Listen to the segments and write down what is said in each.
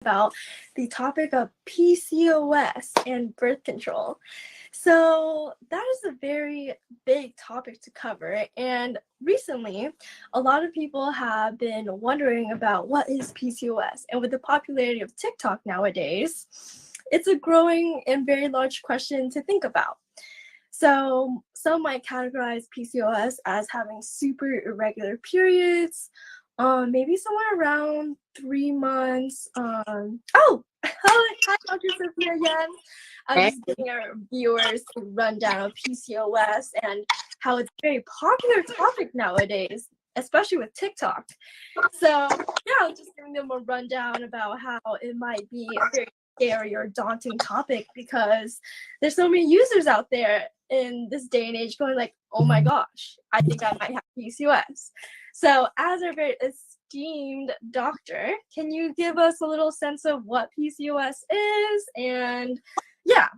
about the topic of PCOS and birth control. So that is a very big topic to cover. And recently, a lot of people have been wondering about what is PCOS. And with the popularity of TikTok nowadays, it's a growing and very large question to think about. So some might categorize PCOS as having super irregular periods, maybe somewhere around 3 months. Hi, Dr. Sophia Yen. I'm just giving our viewers a rundown of PCOS and how it's a very popular topic nowadays, especially with TikTok. So yeah, I'm just giving them a rundown about how it might be a very scary or daunting topic because there's so many users out there in this day and age going like, oh my gosh, I think I might have PCOS. So as our very esteemed doctor, can you give us a little sense of what PCOS is? And yeah.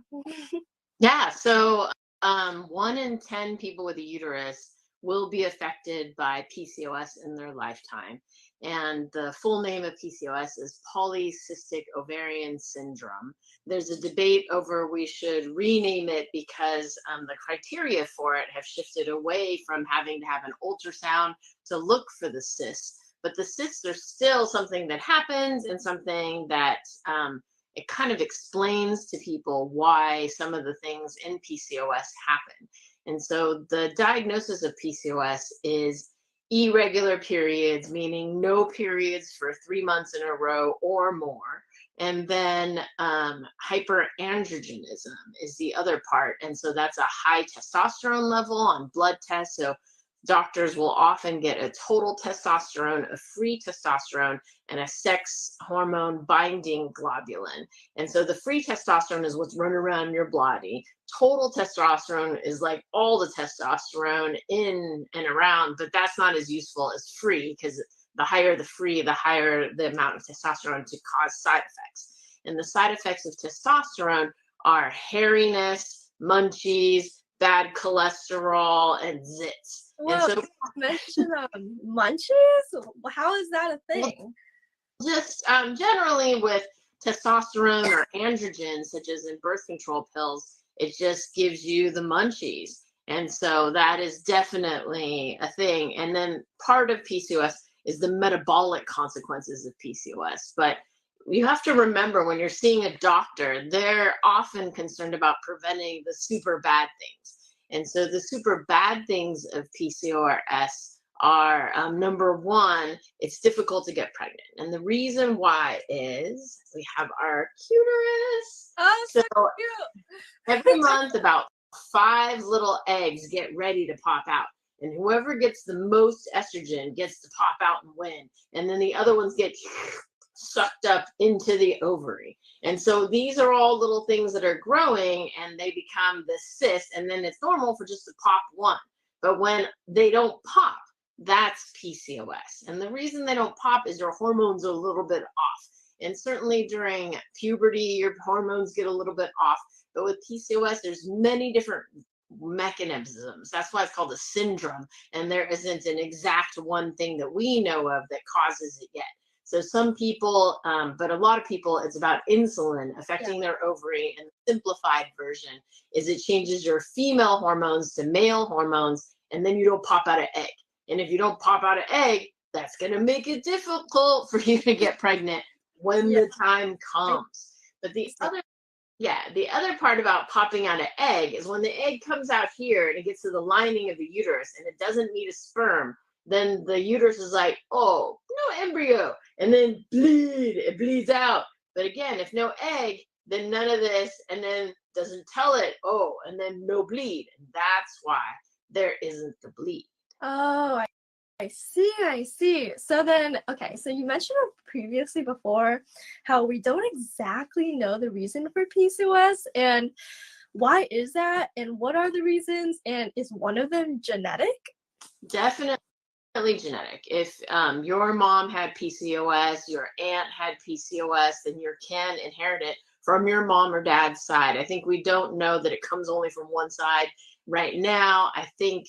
Yeah, so 1 in 10 people with a uterus will be affected by PCOS in their lifetime. And the full name of PCOS is polycystic ovarian syndrome. There's a debate over we should rename it because the criteria for it have shifted away from having to have an ultrasound to look for the cysts. But the cysts are still something that happens and something that it kind of explains to people why some of the things in PCOS happen. And so the diagnosis of PCOS is irregular periods, meaning no periods for 3 months in a row or more. And then hyperandrogenism is the other part. And so that's a high testosterone level on blood tests. So doctors will often get a total testosterone, a free testosterone, and a sex hormone binding globulin. And so the free testosterone is what's running around in your body. Total testosterone is like all the testosterone in and around, but that's not as useful as free because the higher the free, the higher the amount of testosterone to cause side effects. And the side effects of testosterone are hairiness, munchies, bad cholesterol, and zits. Whoa, And so you mentioned munchies? How is that a thing? Just generally with testosterone or androgens, such as in birth control pills, it just gives you the munchies. And so that is definitely a thing. And then part of PCOS is the metabolic consequences of PCOS. But you have to remember when you're seeing a doctor, they're often concerned about preventing the super bad things. And so the super bad things of PCOS are number one, it's difficult to get pregnant. And the reason why is we have our uterus. Oh, so cute. Every month, about 5 little eggs get ready to pop out. And whoever gets the most estrogen gets to pop out and win. And then the other ones get sucked up into the ovary. And so these are all little things that are growing and they become the cyst. And then it's normal for just to pop one. But when they don't pop, that's PCOS. And the reason they don't pop is your hormones are a little bit off. And certainly during puberty, your hormones get a little bit off. But with PCOS, there's many different mechanisms. That's why it's called a syndrome. And there isn't an exact one thing that we know of that causes it yet. So some people, but a lot of people, it's about insulin affecting their ovary. And the simplified version is it changes your female hormones to male hormones, and then you don't pop out an egg. And if you don't pop out an egg, that's going to make it difficult for you to get pregnant when the time comes. But the other part about popping out an egg is when the egg comes out here and it gets to the lining of the uterus and it doesn't meet a sperm, then the uterus is like, oh, no embryo. And then it bleeds out. But again, if no egg, then none of this, and then doesn't tell it, oh, and then no bleed. And that's why there isn't the bleed. Oh, I see. So then, okay, so you mentioned previously before how we don't exactly know the reason for PCOS, and why is that? And what are the reasons? And is one of them genetic? Definitely genetic. If your mom had PCOS, your aunt had PCOS, then you can inherit it from your mom or dad's side. I think we don't know that it comes only from one side right now. I think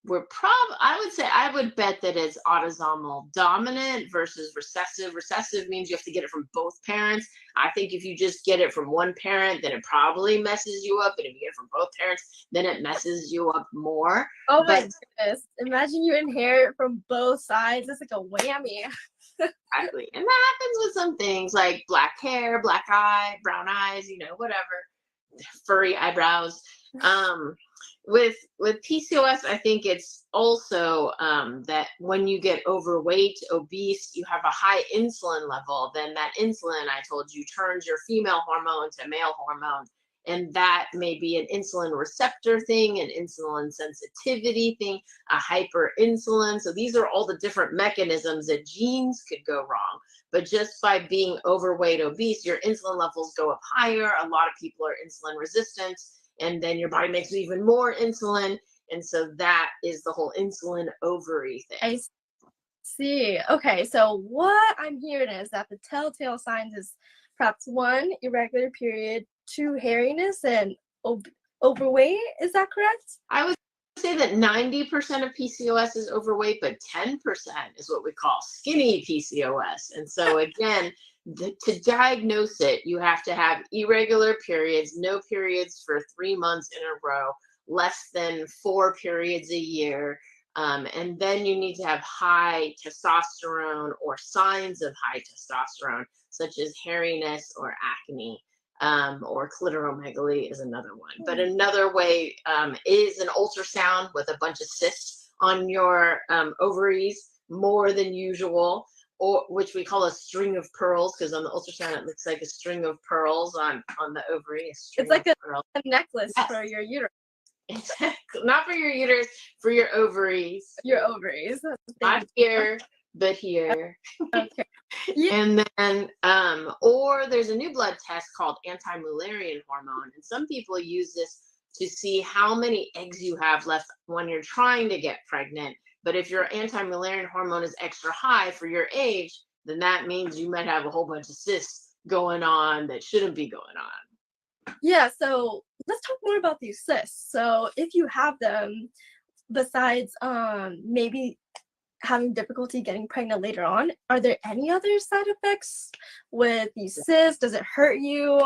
I would bet that it's autosomal dominant versus recessive. Recessive means you have to get it from both parents. I think if you just get it from one parent, then it probably messes you up. And if you get it from both parents, then it messes you up more. Oh my But goodness. Imagine you inherit from both sides. It's like a whammy. exactly. And that happens with some things like black hair, black eye, brown eyes, whatever, furry eyebrows. With PCOS, I think it's also that when you get overweight, obese, you have a high insulin level, then that insulin, I told you, turns your female hormone to male hormone. And that may be an insulin receptor thing, an insulin sensitivity thing, a hyperinsulin. So these are all the different mechanisms that genes could go wrong. But just by being overweight, obese, your insulin levels go up higher. A lot of people are insulin resistant, and then your body makes even more insulin. And so that is the whole insulin ovary thing. I see. Okay, so what I'm hearing is that the telltale signs is perhaps 1, irregular period, 2, hairiness, and overweight. Is that correct? I would say that 90% of PCOS is overweight, but 10% is what we call skinny PCOS. And so again, to diagnose it, you have to have irregular periods, no periods for 3 months in a row, less than 4 periods a year. And then you need to have high testosterone or signs of high testosterone, such as hairiness or acne. Or clitoromegaly is another one. But another way is an ultrasound with a bunch of cysts on your ovaries, more than usual, or which we call a string of pearls, because on the ultrasound it looks like a string of pearls on the ovary. It's like a necklace for your uterus. Exactly. Not for your uterus, for your ovaries. Your ovaries. Not here, but here. Okay. Yeah. And then, or there's a new blood test called anti-Mullerian hormone. And some people use this to see how many eggs you have left when you're trying to get pregnant. But if your anti-Mullerian hormone is extra high for your age, then that means you might have a whole bunch of cysts going on that shouldn't be going on. Yeah, so let's talk more about these cysts. So if you have them, besides maybe having difficulty getting pregnant later on, are there any other side effects with these cysts? Does it hurt you?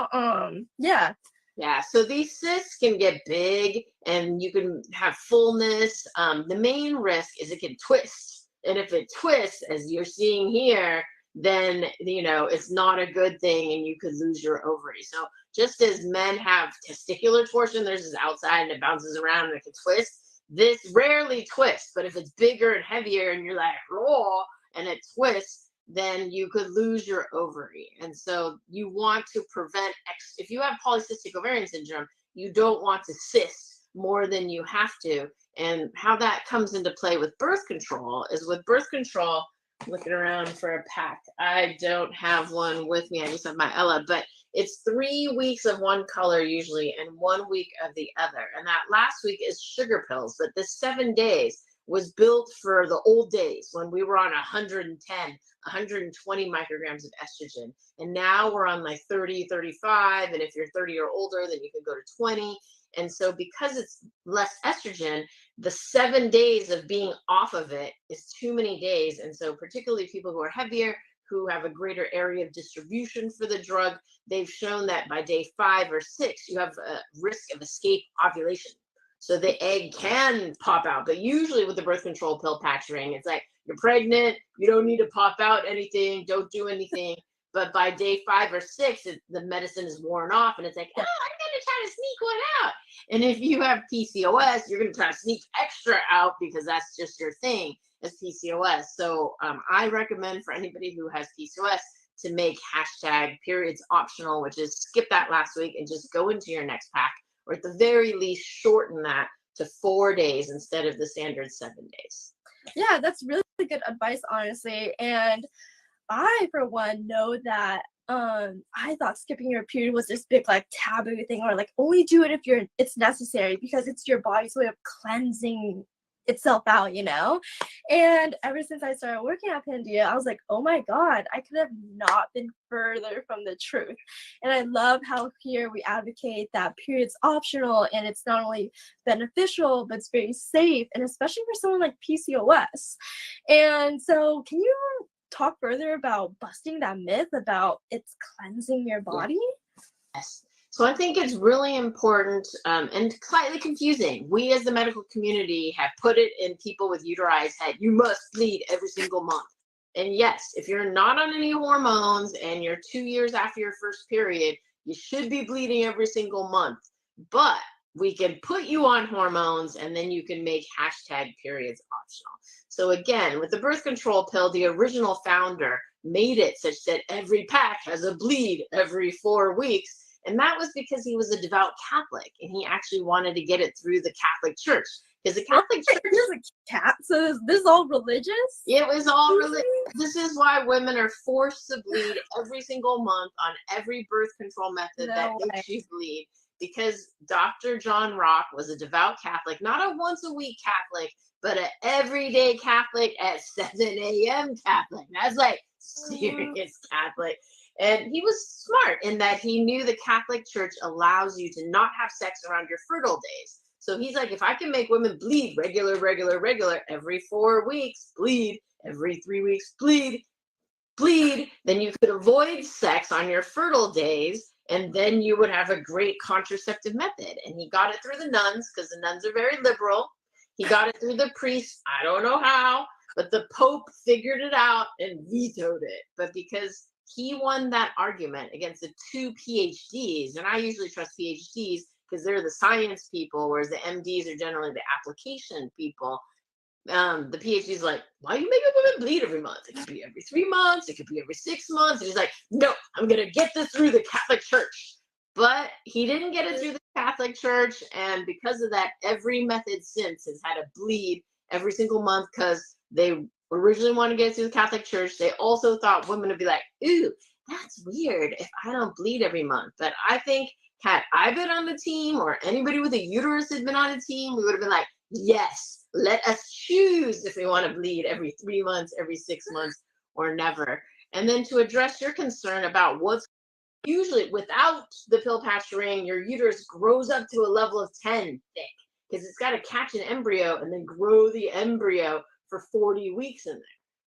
Yeah, so these cysts can get big and you can have fullness. The main risk is it can twist. And if it twists, as you're seeing here, then, it's not a good thing and you could lose your ovary. So just as men have testicular torsion, there's this outside and it bounces around and it can twist. This rarely twists, but if it's bigger and heavier and you're like, raw, and it twists, then you could lose your ovary. And so you want to prevent, if you have polycystic ovarian syndrome, you don't want to cyst more than you have to. And how that comes into play with birth control is with birth control, looking around for a pack. I don't have one with me. I just have my Ella, but it's 3 weeks of one color usually and 1 week of the other. And that last week is sugar pills. But this 7 days was built for the old days when we were on 110, 120 micrograms of estrogen. And now we're on like 30, 35. And if you're 30 or older, then you can go to 20. And so because it's less estrogen, the 7 days of being off of it is too many days. And so particularly people who are heavier, who have a greater area of distribution for the drug, they've shown that by day 5 or 6, you have a risk of escape ovulation. So the egg can pop out, but usually with the birth control pill patch ring, it's like, you're pregnant, you don't need to pop out anything, don't do anything. But by day 5 or 6, the medicine is worn off and it's like, oh, I'm going to try to sneak one out. And if you have PCOS, you're going to try to sneak extra out because that's just your thing as PCOS. So I recommend for anybody who has PCOS to make #periods optional, which is skip that last week and just go into your next pack, or at the very least shorten that to 4 days instead of the standard 7 days. Yeah, that's really good advice, honestly. And I, for one, know that I thought skipping your period was this big like taboo thing, or like only do it if it's necessary because it's your body's way of cleansing itself out, you know? And ever since I started working at Pandia, I was like, oh my God, I could have not been further from the truth. And I love how here we advocate that period's optional and it's not only beneficial, but it's very safe, and especially for someone like PCOS. And so can you talk further about busting that myth about it's cleansing your body? Yes. So I think it's really important and slightly confusing. We as the medical community have put it in people with uterized head. You must bleed every single month. And yes, if you're not on any hormones and you're 2 years after your first period, you should be bleeding every single month. But we can put you on hormones and then you can make #periods optional. So again, with the birth control pill, the original founder made it such that every pack has a bleed every 4 weeks. And that was because he was a devout Catholic and he actually wanted to get it through the Catholic Church. Because the Catholic Church is a cat, so this is all religious? It was all religious. This is why women are forced to bleed every single month on every birth control method that makes you bleed. Because Dr. John Rock was a devout Catholic, not a once a week Catholic, but an everyday Catholic at 7 a.m. Catholic. That's like serious Catholic. And he was smart in that he knew the Catholic Church allows you to not have sex around your fertile days. So he's like, if I can make women bleed regular, every 4 weeks, bleed, every 3 weeks, bleed, then you could avoid sex on your fertile days, and then you would have a great contraceptive method. And he got it through the nuns, because the nuns are very liberal. He got it through the priests. I don't know how, but the Pope figured it out and vetoed it. But because he won that argument against the 2 PhDs, and I usually trust PhDs because they're the science people, whereas the MDs are generally the application people. The PhD's like, why are you making women bleed every month? It could be every 3 months. It could be every 6 months. And he's like, no, I'm going to get this through the Catholic Church. But he didn't get it through the Catholic Church. And because of that, every method since has had a bleed every single month because they originally wanted to get it through the Catholic Church. They also thought women would be like, ooh, that's weird if I don't bleed every month. But I think had I been on the team or anybody with a uterus had been on a team, we would have been like, yes, let us choose if we want to bleed every 3 months, every 6 months, or never. And then to address your concern about what's usually without the pill patch ring, your uterus grows up to a level of 10 thick because it's got to catch an embryo and then grow the embryo for 40 weeks in there.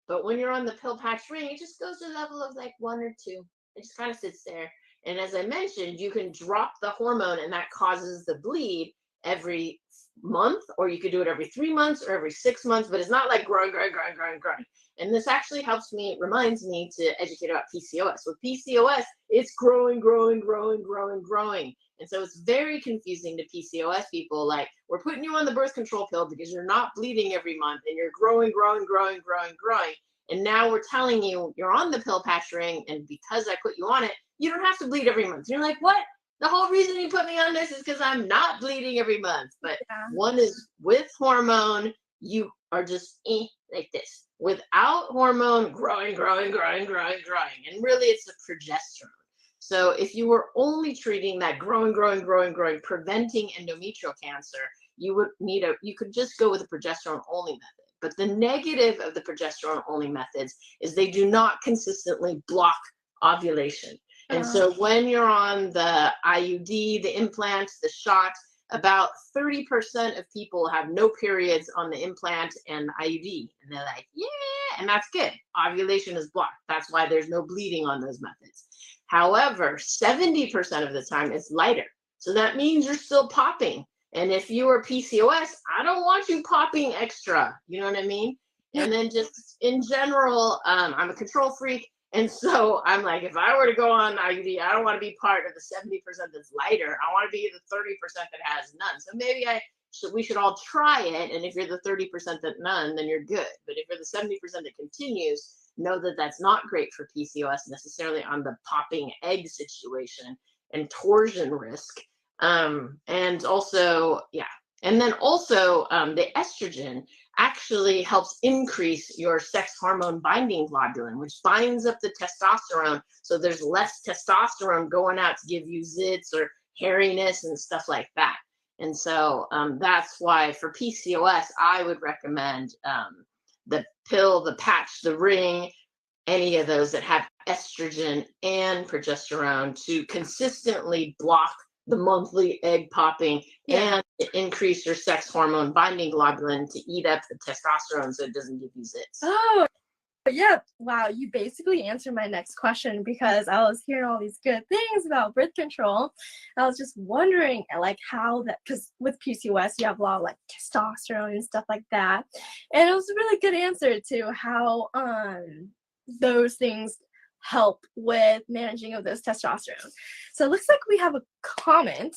But when you're on the pill patch ring, it just goes to a level of like 1 or 2. It just kind of sits there. And as I mentioned, you can drop the hormone and that causes the bleed every month, or you could do it every 3 months or every 6 months, but it's not like growing. And this actually reminds me to educate about PCOS. With PCOS, it's growing. And so it's very confusing to PCOS people. Like, we're putting you on the birth control pill because you're not bleeding every month and you're growing. And now we're telling you you're on the pill patch ring, and because I put you on it, you don't have to bleed every month. You're like, what? The whole reason you put me on this is because I'm not bleeding every month. But one is with hormone, you are just like this. Without hormone, growing. And really, it's the progesterone. So if you were only treating that growing, preventing endometrial cancer, you could just go with a progesterone only method. But the negative of the progesterone only methods is they do not consistently block ovulation. And so when you're on the IUD, the implants, the shots, about 30% of people have no periods on the implant and IUD. And they're like, yeah, and that's good. Ovulation is blocked. That's why there's no bleeding on those methods. However, 70% of the time it's lighter. So that means you're still popping. And if you are PCOS, I don't want you popping extra. You know what I mean? And then just in general, I'm a control freak. And so I'm like, if I were to go on IUD, I don't want to be part of the 70% that's lighter. I want to be the 30% that has none. So maybe we should all try it. And if you're the 30% that none, then you're good. But if you're the 70% that continues, know that that's not great for PCOS necessarily on the popping egg situation and torsion risk. And also, and then also the estrogen actually helps increase your sex hormone binding globulin, which binds up the testosterone. So there's less testosterone going out to give you zits or hairiness and stuff like that. And so that's why for PCOS, I would recommend the pill, the patch, the ring, any of those that have estrogen and progesterone to consistently block the monthly egg popping Yeah. and increase your sex hormone binding globulin to eat up the testosterone so it doesn't give you zits. Oh, yeah. Wow, you basically answered my next question because I was hearing all these good things about birth control. I was just wondering like how that, because with PCOS you have a lot of like testosterone and stuff like that. And it was a really good answer to how those things help with managing of those testosterone. So it looks like we have a comment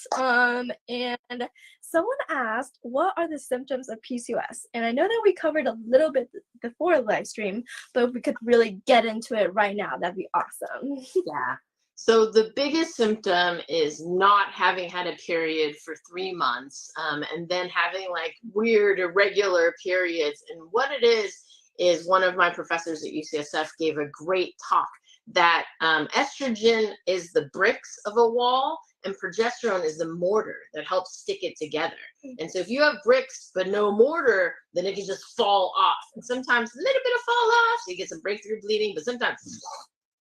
and someone asked, what are the symptoms of PCOS? And I know that we covered a little bit before the live stream, but if we could really get into it right now, that'd be awesome. Yeah. So the biggest symptom is not having had a period for 3 months, and then having like weird irregular periods. And what it is one of my professors at UCSF gave a great talk that estrogen is the bricks of a wall and progesterone is the mortar that helps stick it together. And so if you have bricks but no mortar, then it can just fall off. And sometimes a little bit of fall off, so you get some breakthrough bleeding, but sometimes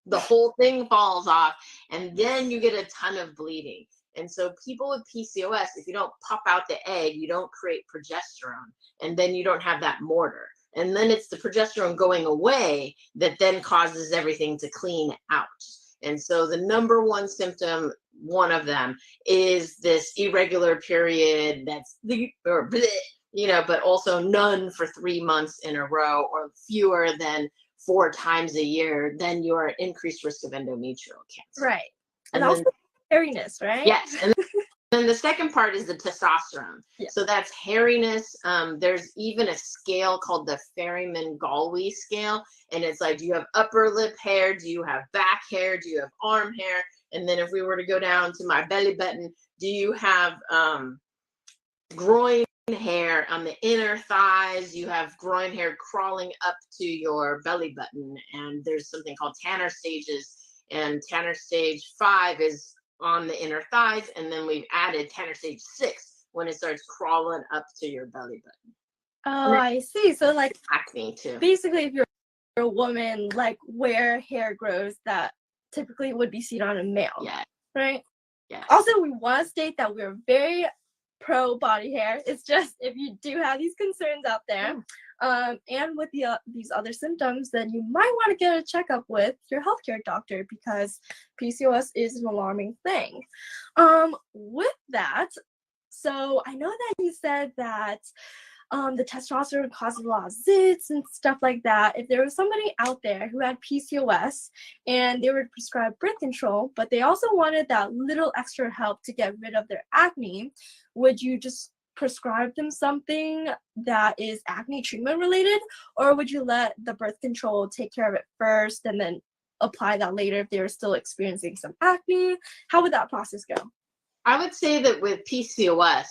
the whole thing falls off and then you get a ton of bleeding. And so people with PCOS, if you don't pop out the egg, you don't create progesterone, and then you don't have that mortar. And then it's the progesterone going away that then causes everything to clean out. And so the number one symptom, one of them, is this irregular period that's or bleh, but also none for 3 months in a row or fewer than 4 times a year, then you're at increased risk of endometrial cancer. Right. And And also then, hairiness, right? yes. And then the second part is the testosterone. Yeah. So that's hairiness. There's even a scale called the Ferryman-Galway scale. And it's like, do you have upper lip hair? Do you have back hair? Do you have arm hair? And then if we were to go down to my belly button, do you have groin hair on the inner thighs? You have groin hair crawling up to your belly button. And there's something called Tanner stages. And Tanner stage 5 is on the inner thighs. And then we've added Tanner stage 6 when it starts crawling up to your belly button. Oh, I see. So like Acne too. basically if you're a woman, like where hair grows that typically would be seen on a male. Yeah. Right? Yeah. Also, we want to state that we're very pro body hair. It's just if you do have these concerns out there, and with these other symptoms, then you might want to get a checkup with your healthcare doctor because PCOS is an alarming thing. With that, so I know that you said that the testosterone causes a lot of zits and stuff like that. If there was somebody out there who had PCOS and they were prescribed birth control, but they also wanted that little extra help to get rid of their acne, would you just prescribe them something that is acne treatment related, or would you let the birth control take care of it first and then apply that later if they were still experiencing some acne? How would that process go? I would say that with PCOS,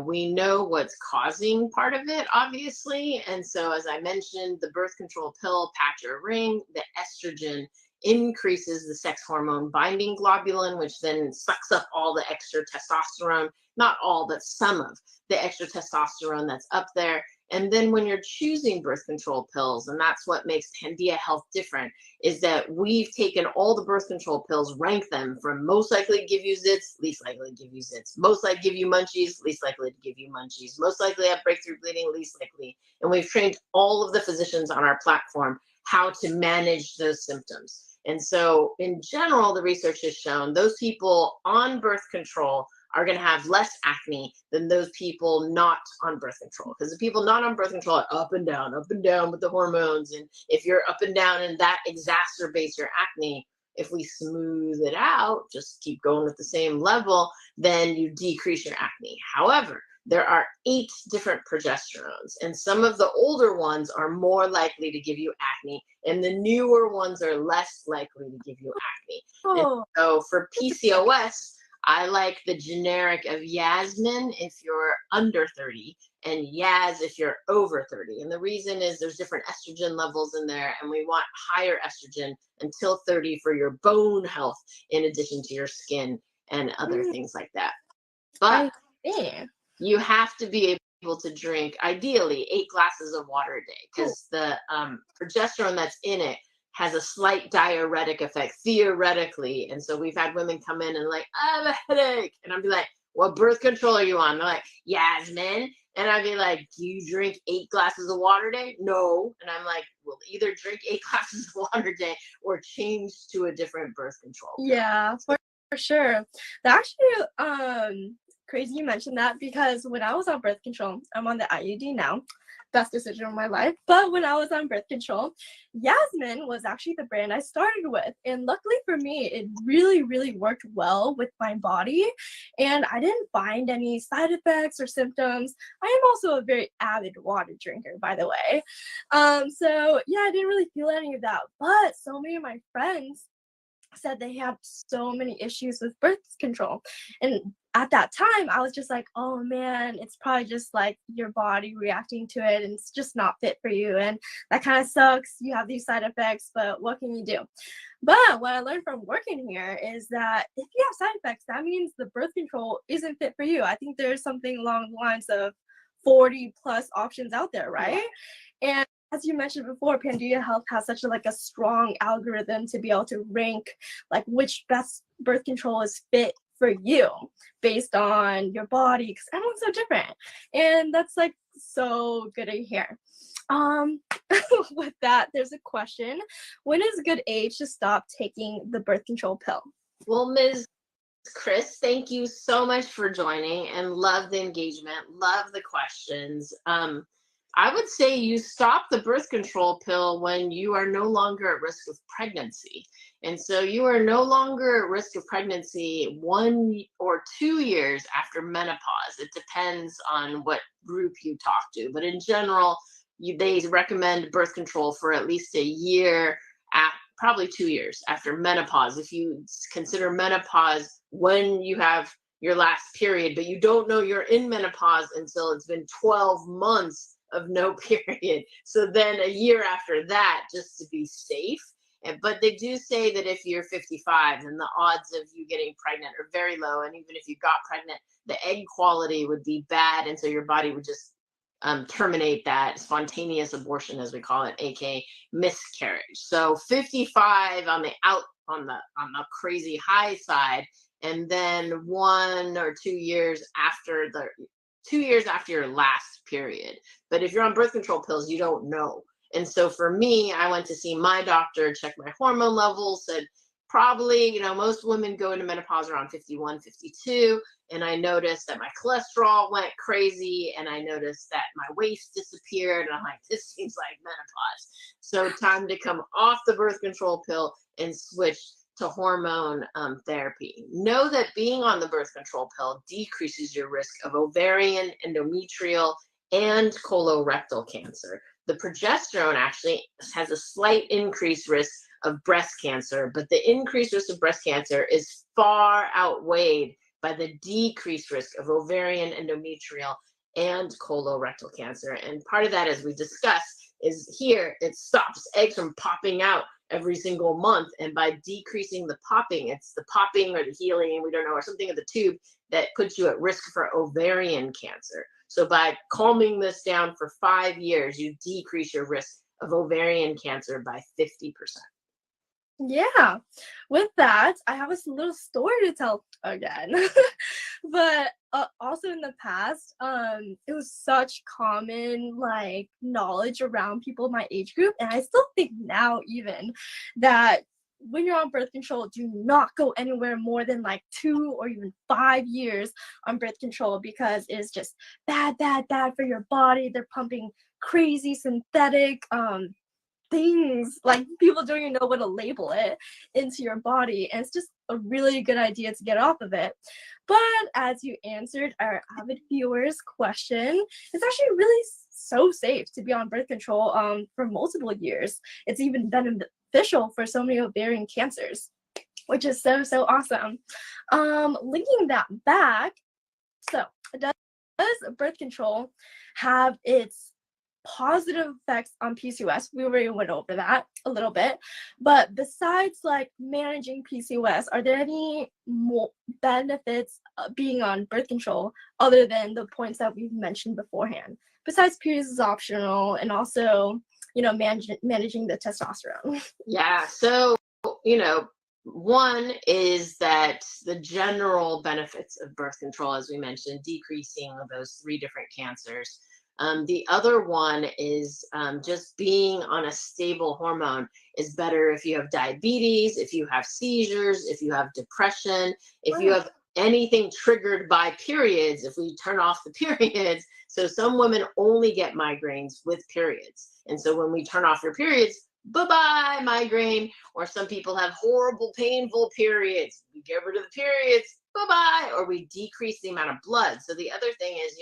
we know what's causing part of it, obviously. And so, as I mentioned, the birth control pill, patch or ring, the estrogen increases the sex hormone binding globulin, which then sucks up all the extra testosterone, not all, but some of the extra testosterone that's up there. And then when you're choosing birth control pills, and that's what makes Pandia Health different, is that we've taken all the birth control pills, ranked them from most likely to give you zits, least likely to give you zits, most likely to give you munchies, least likely to give you munchies, most likely to have breakthrough bleeding, least likely. And we've trained all of the physicians on our platform how to manage those symptoms. And so in general, the research has shown those people on birth control are going to have less acne than those people not on birth control. Because the people not on birth control are up and down with the hormones. And if you're up and down and that exacerbates your acne, if we smooth it out, just keep going with the same level, then you decrease your acne. However, there are 8 different progesterones, and some of the older ones are more likely to give you acne, and the newer ones are less likely to give you acne. Oh. And so for PCOS, I like the generic of Yasmin if you're under 30 and Yaz if you're over 30. And the reason is there's different estrogen levels in there, and we want higher estrogen until 30 for your bone health, in addition to your skin and other things like that. But you have to be able to drink ideally 8 glasses of water a day, because the progesterone that's in it has a slight diuretic effect theoretically. And so we've had women come in and like, I have a headache, and I'd be like, what birth control are you on? They're like, Yasmin. And I'd be like, do you drink 8 glasses of water a day? No. And I'm like, well, either drink 8 glasses of water a day or change to a different birth control. Yeah, for sure. That actually crazy you mentioned that, because when I was on birth control, I'm on the IUD now. Best decision of my life. But when I was on birth control, Yasmin was actually the brand I started with. And luckily for me, it really, really worked well with my body. And I didn't find any side effects or symptoms. I am also a very avid water drinker, by the way. So yeah, I didn't really feel any of that. But so many of my friends said they had so many issues with birth control. And at that time, I was just like, oh man, it's probably just like your body reacting to it, and it's just not fit for you. And that kind of sucks. You have these side effects, but what can you do? But what I learned from working here is that if you have side effects, that means the birth control isn't fit for you. I think there's something along the lines of 40 plus options out there, right? And as you mentioned before, Pandia Health has such a strong algorithm to be able to rank like which best birth control is fit for you based on your body, because everyone's so different. And that's like so good to hear. With that, there's a question. When is a good age to stop taking the birth control pill? Well, Ms. Chris, thank you so much for joining, and love the engagement, love the questions. I would say you stop the birth control pill when you are no longer at risk of pregnancy. And so you are no longer at risk of pregnancy 1 or 2 years after menopause. It depends on what group you talk to, but in general, they recommend birth control for at least a year, probably 2 years after menopause. If you consider menopause when you have your last period, but you don't know you're in menopause until it's been 12 months of no period. So then a year after that, just to be safe. But they do say that if you're 55, then the odds of you getting pregnant are very low. And even if you got pregnant, the egg quality would be bad. And so your body would just terminate that spontaneous abortion, as we call it, aka miscarriage. So 55 on the crazy high side, and then 1 or 2 years after 2 years after your last period. But if you're on birth control pills, you don't know. And so for me, I went to see my doctor, check my hormone levels, said probably, most women go into menopause around 51, 52. And I noticed that my cholesterol went crazy, and I noticed that my waist disappeared. And I'm like, this seems like menopause. So time to come off the birth control pill and switch to hormone therapy. Know that being on the birth control pill decreases your risk of ovarian, endometrial, and colorectal cancer. The progesterone actually has a slight increased risk of breast cancer, but the increased risk of breast cancer is far outweighed by the decreased risk of ovarian, endometrial, and colorectal cancer. And part of that, as we discussed, is here it stops eggs from popping out every single month. And by decreasing the popping, it's the popping or the healing, we don't know, or something of the tube that puts you at risk for ovarian cancer. So by calming this down for 5 years, you decrease your risk of ovarian cancer by 50%. Yeah, with that, I have a little story to tell again. But also in the past, it was such common knowledge around people my age group, and I still think now even that when you're on birth control, do not go anywhere more than 2 or even 5 years on birth control, because it's just bad for your body. They're pumping crazy synthetic things, people don't even know what to label it, into your body, and it's just a really good idea to get off of it. But as you answered our avid viewers question, it's actually really so safe to be on birth control for multiple years. It's even beneficial for so many ovarian cancers, which is so awesome. Linking that back, so does birth control have its positive effects on PCOS. We already went over that a little bit. But besides like managing PCOS, are there any more benefits being on birth control other than the points that we've mentioned beforehand? Besides periods is optional, and also, you know, managing the testosterone. Yeah. So, one is that the general benefits of birth control, as we mentioned, decreasing of those three different cancers. The other one is just being on a stable hormone is better if you have diabetes, if you have seizures, if you have depression, if you have anything triggered by periods, if we turn off the periods. So some women only get migraines with periods. And so when we turn off your periods, bye-bye migraine. Or some people have horrible, painful periods. We get rid of the periods, bye-bye. Or we decrease the amount of blood. So the other thing is,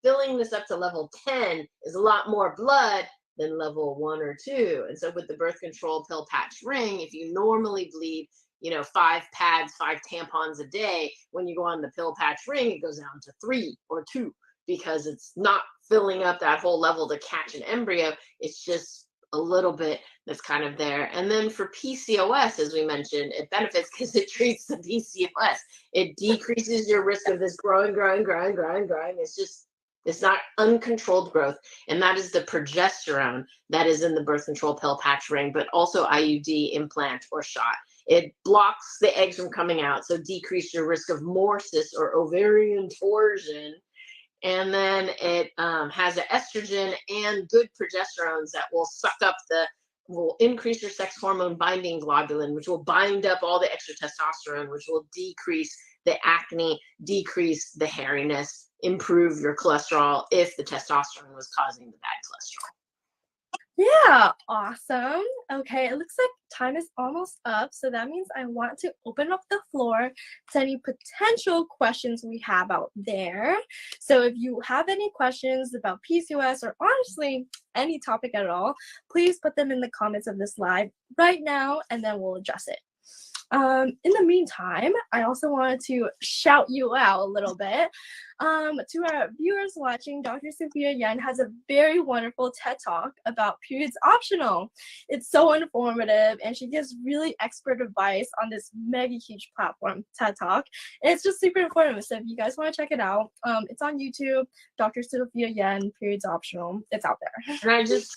filling this up to level 10 is a lot more blood than level 1 or 2. And so with the birth control pill patch ring, if you normally bleed, 5 pads, 5 tampons a day, when you go on the pill patch ring, it goes down to 3 or 2 because it's not filling up that whole level to catch an embryo. It's just a little bit that's kind of there. And then for PCOS, as we mentioned, it benefits because it treats the PCOS. It decreases your risk of this growing. It's not uncontrolled growth. And that is the progesterone that is in the birth control pill patch ring, but also IUD, implant, or shot. It blocks the eggs from coming out, so decrease your risk of more cysts or ovarian torsion. And then it has an estrogen and good progesterones that will increase your sex hormone binding globulin, which will bind up all the extra testosterone, which will decrease the acne, decrease the hairiness, improve your cholesterol if the testosterone was causing the bad cholesterol. Yeah, awesome. Okay, it looks like time is almost up, so that means I want to open up the floor to any potential questions we have out there. So if you have any questions about PCOS or honestly any topic at all, please put them in the comments of this live right now, and then we'll address it. In the meantime, I also wanted to shout you out a little bit. To our viewers watching, Dr. Sophia Yen has a very wonderful TED Talk about periods optional. It's so informative, and she gives really expert advice on this mega huge platform, TED Talk. And it's just super informative. So if you guys want to check it out, it's on YouTube, Dr. Sophia Yen, periods optional. It's out there. And I just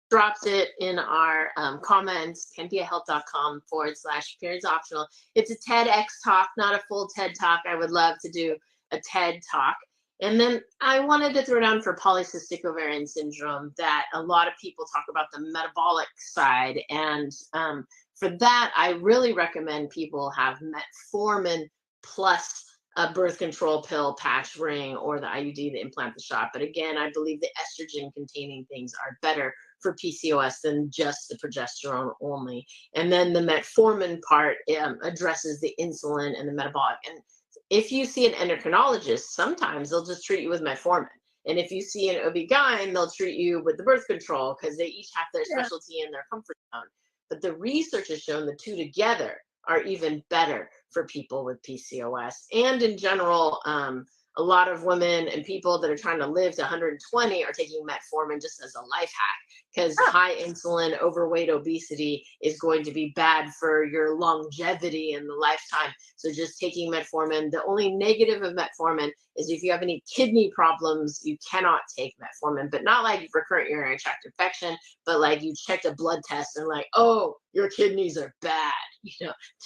dropped it in our comments, pandiahealth.com/periods optional. It's a TEDx talk, not a full TED talk. I would love to do a TED talk. And then I wanted to throw down for polycystic ovarian syndrome that a lot of people talk about the metabolic side. And for that, I really recommend people have metformin plus a birth control pill patch ring or the IUD, the implant, the shot. But again, I believe the estrogen containing things are better for PCOS than just the progesterone only. And then the metformin part addresses the insulin and the metabolic. And if you see an endocrinologist, sometimes they'll just treat you with metformin. And if you see an OB-GYN, they'll treat you with the birth control because they each have their specialty and their comfort zone. But the research has shown the two together are even better for people with PCOS. And in general, a lot of women and people that are trying to live to 120 are taking metformin just as a life hack because high insulin, overweight, obesity is going to be bad for your longevity in the lifetime. So just taking metformin. The only negative of metformin is if you have any kidney problems, you cannot take metformin, but not like recurrent urinary tract infection, but like you checked a blood test and like, oh, your kidneys are bad,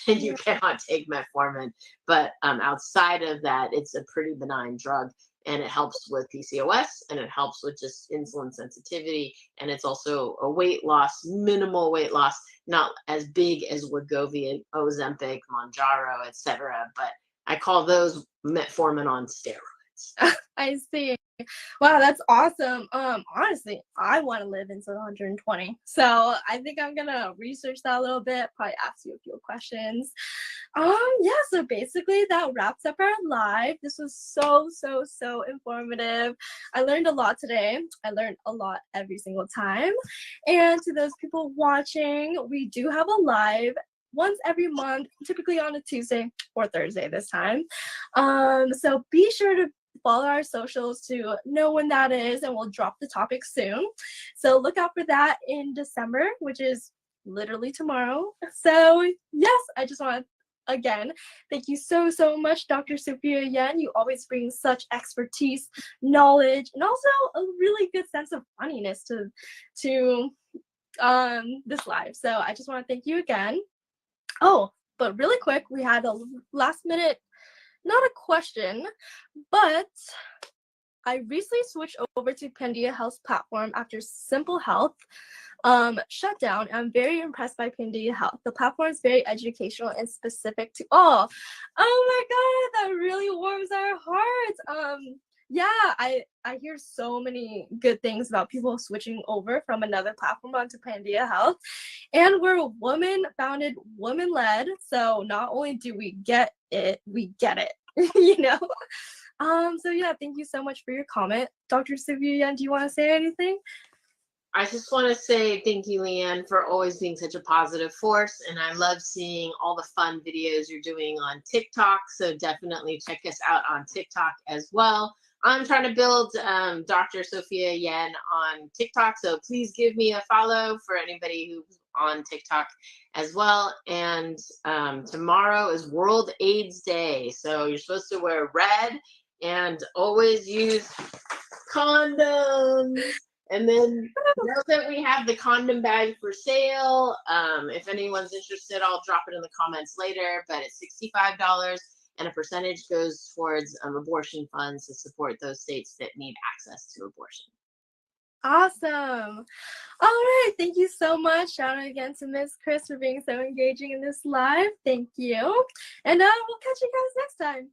then you cannot take metformin. But outside of that, it's a pretty benign drug. And it helps with PCOS and it helps with just insulin sensitivity. And it's also a weight loss, minimal weight loss, not as big as Wegovy, Ozempic, Mounjaro, etc. But I call those metformin on steroids. I see. Wow, that's awesome. Honestly, I want to live until 120. So I think I'm gonna research that a little bit, probably ask you a few questions. Yeah, so basically that wraps up our live. This was so informative. I learned a lot today. I learned a lot every single time. And to those people watching, we do have a live once every month, typically on a Tuesday or Thursday this time. So be sure to follow our socials to know when that is, and we'll drop the topic soon. So look out for that in December, which is literally tomorrow. So yes, I just want to again thank you so much, Dr. Sophia Yen. You always bring such expertise, knowledge, and also a really good sense of funniness to this live. So I just want to thank you again. Oh, but really quick, we had a last minute, not a question, but I recently switched over to Pandia Health's platform after Simple Health shut down. I'm very impressed by Pandia Health. The platform is very educational and specific to all. Oh my God, that really warms our hearts. Yeah, I hear so many good things about people switching over from another platform onto Pandia Health. And we're woman-founded, woman-led. So not only do we get it, we get it, you know? So yeah, thank you so much for your comment. Dr. Sophia, do you want to say anything? I just want to say thank you, Leanne, for always being such a positive force. And I love seeing all the fun videos you're doing on TikTok. So definitely check us out on TikTok as well. I'm trying to build Dr. Sophia Yen on TikTok. So please give me a follow for anybody who's on TikTok as well. And tomorrow is World AIDS Day. So you're supposed to wear red and always use condoms. And then know that we have the condom bag for sale. If anyone's interested, I'll drop it in the comments later, but it's $65 and a percentage goes towards abortion funds to support those states that need access to abortion. Awesome. All right. Thank you so much. Shout out again to Miss Chris for being so engaging in this live. Thank you. And we'll catch you guys next time.